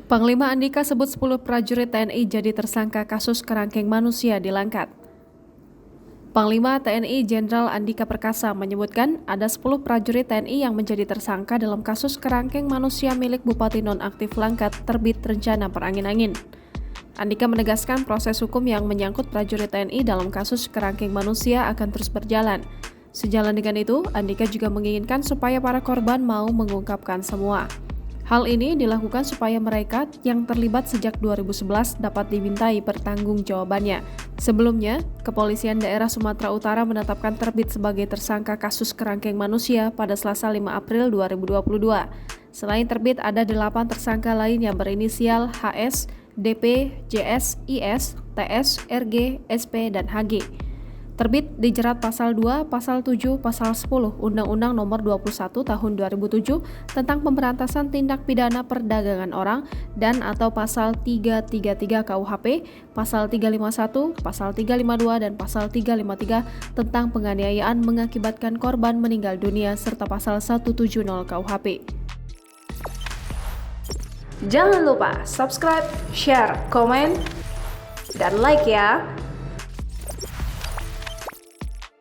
Panglima Andika sebut 10 prajurit TNI jadi tersangka kasus kerangkeng manusia di Langkat. Panglima TNI Jenderal Andika Perkasa menyebutkan ada 10 prajurit TNI yang menjadi tersangka dalam kasus kerangkeng manusia milik Bupati Nonaktif Langkat terbit rencana perangin-angin. Andika menegaskan proses hukum yang menyangkut prajurit TNI dalam kasus kerangkeng manusia akan terus berjalan. Sejalan dengan itu, Andika juga menginginkan supaya para korban mau mengungkapkan semua. Hal ini dilakukan supaya mereka yang terlibat sejak 2011 dapat dimintai pertanggungjawabannya. Sebelumnya, Kepolisian Daerah Sumatera Utara menetapkan Terbit sebagai tersangka kasus kerangkeng manusia pada Selasa 5 April 2022. Selain Terbit, ada 8 tersangka lain yang berinisial HS, DP, JS, IS, TS, RG, SP, dan HG. Terbit dijerat pasal 2, pasal 7, pasal 10 Undang-Undang Nomor 21 Tahun 2007 tentang pemberantasan tindak pidana perdagangan orang dan atau pasal 333 KUHP, pasal 351, pasal 352 dan pasal 353 tentang penganiayaan mengakibatkan korban meninggal dunia serta pasal 170 KUHP. Jangan lupa subscribe, share, komen, dan like ya.